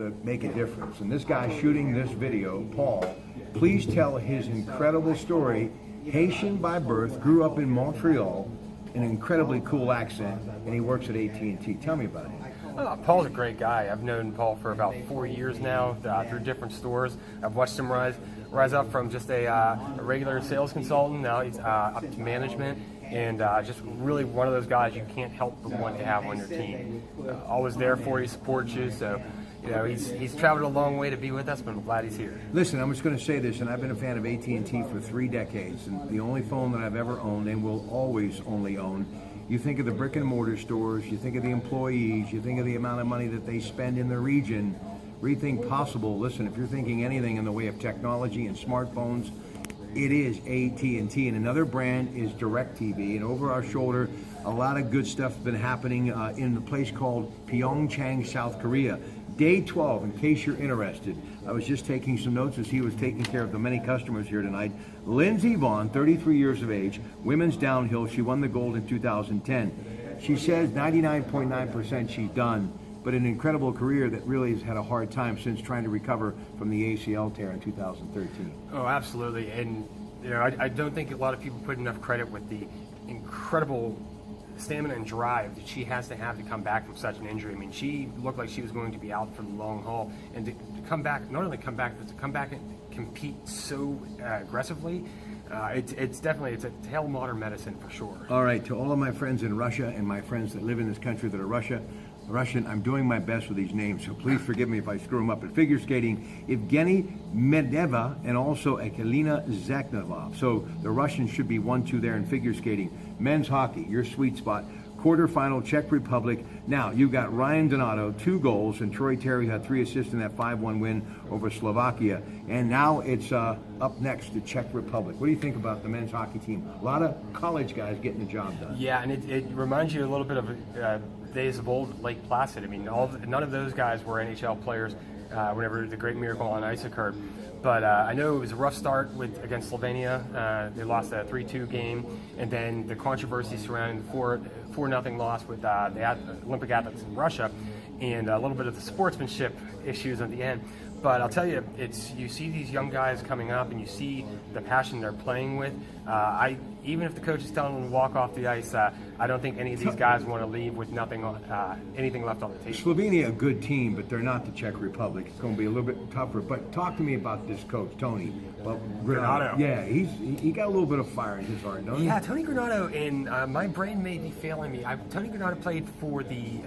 to make a difference. And this guy shooting this video, Paul, please tell his incredible story. Haitian by birth, grew up in Montreal, an incredibly cool accent, and he works at AT&T. Tell me about it. Paul's a great guy. I've known Paul for about 4 years now through different stores. I've watched him rise up from just a regular sales consultant. Now he's up to management, and just really one of those guys you can't help but want to have on your team. Always there for you, supports you. So, you know, he's traveled a long way to be with us, but I'm glad he's here. Listen, I'm just going to say this, and I've been a fan of AT&T for 3 decades, and the only phone that I've ever owned and will always only own. You think of the brick and mortar stores, you think of the employees, you think of the amount of money that they spend in the region. Rethink possible. Listen, if you're thinking anything in the way of technology and smartphones, it is AT&T. And another brand is DirecTV. And over our shoulder, a lot of good stuff has been happening in a place called Pyeongchang, South Korea. Day 12, in case you're interested. I was just taking some notes as he was taking care of the many customers here tonight. Lindsey Vonn, 33 years of age, women's downhill. She won the gold in 2010. She says 99.9% she's done, but an incredible career that really has had a hard time since trying to recover from the ACL tear in 2013. Oh, absolutely. And, you know, I don't think a lot of people put enough credit with the incredible stamina and drive that she has to come back from such an injury. I mean, she looked like she was going to be out for the long haul, and to come back, not only come back, but to come back and compete so aggressively, it's definitely a tale of modern medicine for sure. All right, to all of my friends in Russia and my friends that live in this country that are Russian, I'm doing my best with these names, so please forgive me if I screw them up. At figure skating, Evgeny Medeva and also Ekelina Zakhneva. So the Russians should be 1-2 there in figure skating. Men's hockey, your sweet spot. Quarterfinal, Czech Republic. Now, you've got Ryan Donato, 2 goals, and Troy Terry had 3 assists in that 5-1 win over Slovakia. And now it's up next to Czech Republic. What do you think about the men's hockey team? A lot of college guys getting the job done. Yeah, and it reminds you a little bit of days of old Lake Placid. I mean, none of those guys were NHL players whenever the Great Miracle on Ice occurred. But I know it was a rough start against Slovenia. They lost a 3-2 game, and then the controversy surrounding the 4-0 loss with the Olympic athletes in Russia, and a little bit of the sportsmanship issues at the end. But I'll tell you, you see these young guys coming up, and you see the passion they're playing with. Even if the coach is telling them to walk off the ice, I don't think any of these guys want to leave with anything left on the table. Slovenia, a good team, but they're not the Czech Republic. It's going to be a little bit tougher. But talk to me about this coach, Tony. Well, Granato. Yeah, he got a little bit of fire in his heart, don't he? Yeah, Tony Granato, and my brain may be failing me. Tony Granato played for the...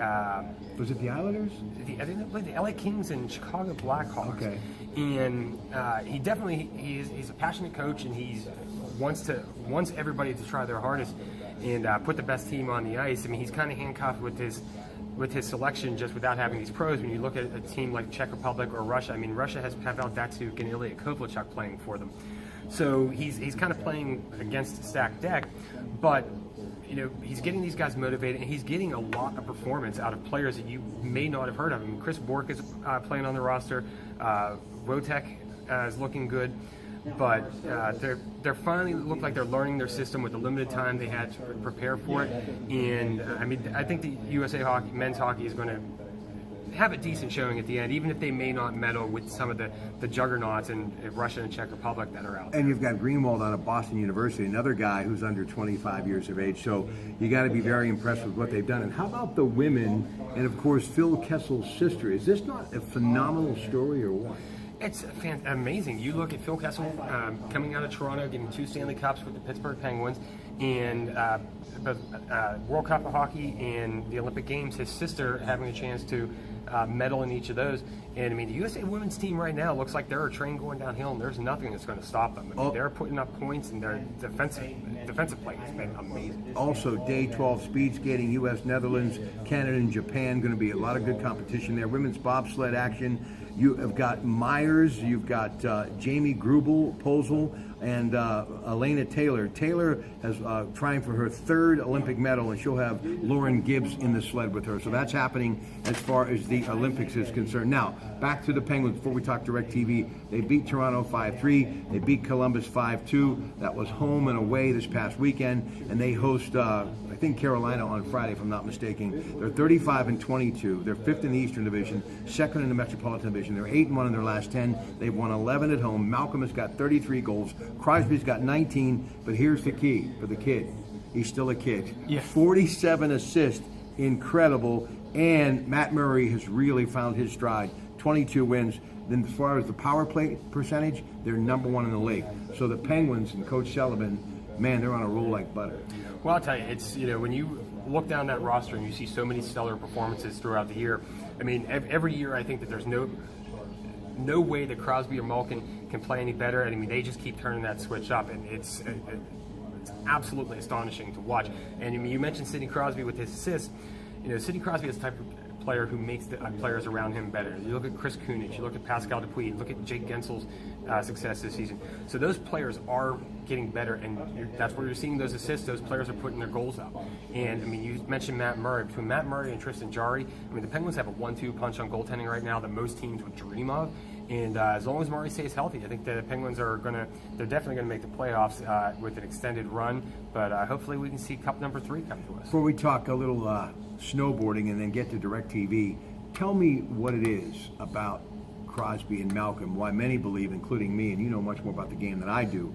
was it the Islanders? I think they played the LA Kings and Chicago Blackhawks. Okay. And he's a passionate coach, and he wants everybody to try their hardest and put the best team on the ice. I mean, he's kind of handcuffed with his selection just without having these pros. When you look at a team like Czech Republic or Russia, I mean, Russia has Pavel Datsyuk and Ilya Kovalchuk playing for them. So he's kind of playing against a stacked deck, but you know, he's getting these guys motivated, and he's getting a lot of performance out of players that you may not have heard of. I mean, Chris Bourque is playing on the roster. Votek is looking good, but they're finally look like they're learning their system with the limited time they had to prepare for it. And I mean, I think the USA hockey, men's hockey, is going to have a decent showing at the end, even if they may not medal with some of the juggernauts in Russia and Czech Republic that are out there. And you've got Greenwald out of Boston University, another guy who's under 25 years of age. So you got to be very impressed with what they've done. And how about the women? And of course, Phil Kessel's sister. Is this not a phenomenal story or what? It's amazing. You look at Phil Kessel coming out of Toronto, getting 2 Stanley Cups with the Pittsburgh Penguins, and the World Cup of Hockey and the Olympic Games. His sister having a chance to medal in each of those. And I mean, the USA women's team right now looks like they're a train going downhill, and there's nothing that's going to stop them. I mean, they're putting up points, and their defensive play has been amazing. Also, day 12 speed skating, U.S., Netherlands, Canada, and Japan. Going to be a lot of good competition there. Women's bobsled action. You have got Myers, you've got Jamie Grubel, Posel, and Elena Taylor. Taylor has trying for her 3rd Olympic medal, and she'll have Lauren Gibbs in the sled with her. So that's happening as far as the the Olympics is concerned. Now, back to the Penguins before we talk DirecTV. They beat Toronto 5-3. They beat Columbus 5-2. That was home and away this past weekend. And they host, I think, Carolina on Friday, if I'm not mistaken. They're 35-22. They're 5th in the Eastern Division, 2nd in the Metropolitan Division. They're 8-1 in their last 10. They've won 11 at home. Malcolm has got 33 goals. Crosby's got 19. But here's the key for the kid. He's still a kid. Yeah. 47 assists. Incredible. And Matt Murray has really found his stride. 22 wins. Then as far as the power play percentage, they're number 1 in the league. So the Penguins and Coach Sullivan, man, they're on a roll like butter. Well, I'll tell you, it's, when you look down that roster and you see so many stellar performances throughout the year, I mean, every year I think that there's no way that Crosby or Malkin can play any better. I mean, they just keep turning that switch up, and it's absolutely astonishing to watch. And I mean, you mentioned Sidney Crosby with his assists. Sidney Crosby is the type of player who makes the players around him better. You look at Chris Kunitz, you look at Pascal Dupuis, you look at Jake Gensel's success this season. So those players are getting better, and that's where you're seeing those assists. Those players are putting their goals up. And I mean, you mentioned Matt Murray. Between Matt Murray and Tristan Jarry, I mean, the Penguins have a 1-2 punch on goaltending right now that most teams would dream of. And as long as Murray stays healthy, I think the Penguins they're definitely going to make the playoffs with an extended run. But hopefully we can see Cup number 3 come to us. Before we talk a little snowboarding and then get to DirecTV, tell me what it is about Crosby and Malcolm, why many believe, including me, and you know much more about the game than I do,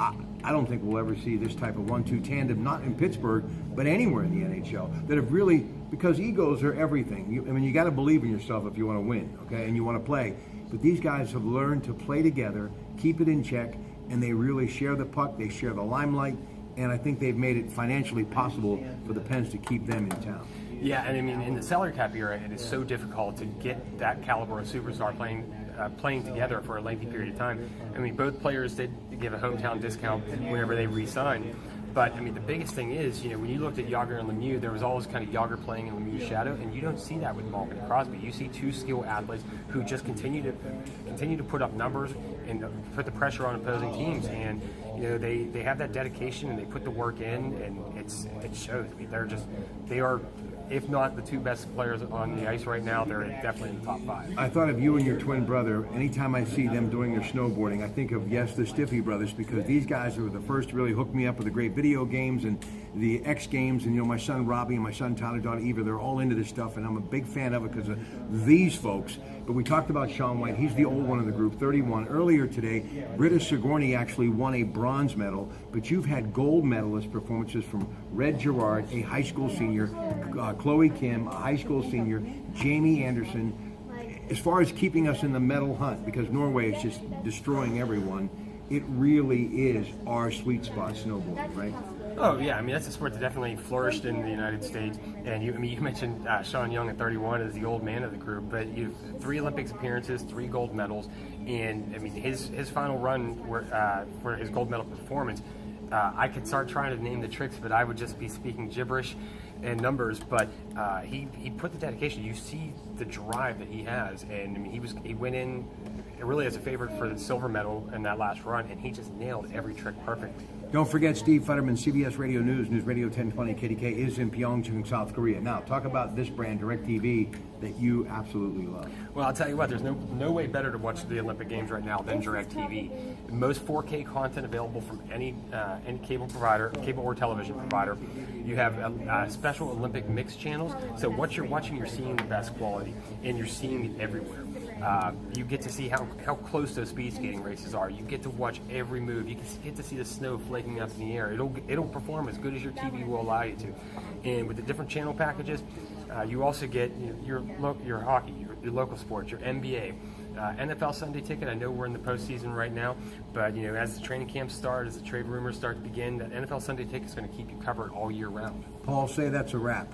I don't think we'll ever see this type of 1-2 tandem, not in Pittsburgh, but anywhere in the NHL, that have really, because egos are everything. You got to believe in yourself if you want to win, okay, and you want to play. But these guys have learned to play together, keep it in check, and they really share the puck, they share the limelight, and I think they've made it financially possible for the Pens to keep them in town. Yeah, and I mean, in the salary cap era, it is so difficult to get that caliber of superstar playing together for a lengthy period of time. I mean, both players did give a hometown discount whenever they re-signed. But, I mean, the biggest thing is, when you looked at Yager and Lemieux, there was always kind of Yager playing in Lemieux's shadow, and you don't see that with Malkin and Crosby. You see two skilled athletes who just continue to put up numbers and put the pressure on opposing teams. And, they have that dedication and they put the work in, and it shows. I mean, they are, if not the 2 best players on the ice right now, they're definitely in the top 5. I thought of you and your twin brother. Anytime I see them doing their snowboarding, I think of, yes, the Stiffey brothers, because these guys were the first to really hook me up with the great video games and the X Games. And, my son Robbie and my son Tyler, daughter Eva, they're all into this stuff, and I'm a big fan of it because of these folks. But we talked about Shaun White. He's the old one of the group, 31. Earlier today, Britta Sigourney actually won a bronze medal, but you've had gold medalist performances from Red Gerard, a high school senior, Chloe Kim, a high school senior, Jamie Anderson. As far as keeping us in the medal hunt, because Norway is just destroying everyone, it really is our sweet spot, snowboarding, right? Oh yeah, I mean that's a sport that definitely flourished in the United States. And you mentioned Sean Young at 31 as the old man of the group, but you've 3 Olympics appearances, 3 gold medals, and I mean his final run for his gold medal performance. I could start trying to name the tricks, but I would just be speaking gibberish and numbers. But he put the dedication. You see the drive that he has, and I mean he went in really as a favorite for the silver medal in that last run, and he just nailed every trick perfectly. Don't forget Steve Futterman, CBS Radio News, News Radio 1020 KDK is in Pyeongchang, South Korea. Now, talk about this brand, DirecTV, that you absolutely love. Well, I'll tell you what, there's no way better to watch the Olympic Games right now than DirecTV. Most 4K content available from any cable provider, cable or television provider. You have special Olympic mix channels. So what you're watching, you're seeing the best quality, and you're seeing it everywhere. You get to see how close those speed skating races are. You get to watch every move. You get to see the snow flaking up in the air. It'll perform as good as your TV will allow you to. And with the different channel packages, you also get your hockey, your local sports, your NBA, NFL Sunday Ticket. I know we're in the postseason right now, but as the training camps start, as the trade rumors start to begin, that NFL Sunday Ticket is going to keep you covered all year round. Paul, say that's a wrap.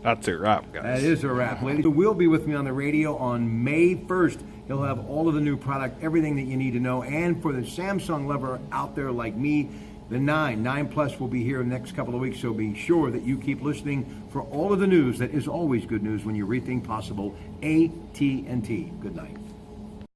That's a wrap, guys. That is a wrap, ladies. So will be with me on the radio on May 1st. He'll have all of the new product, everything that you need to know. And for the Samsung lover out there like me, the 9 Plus will be here in the next couple of weeks. So be sure that you keep listening for all of the news that is always good news when you rethink possible. AT&T. Good night.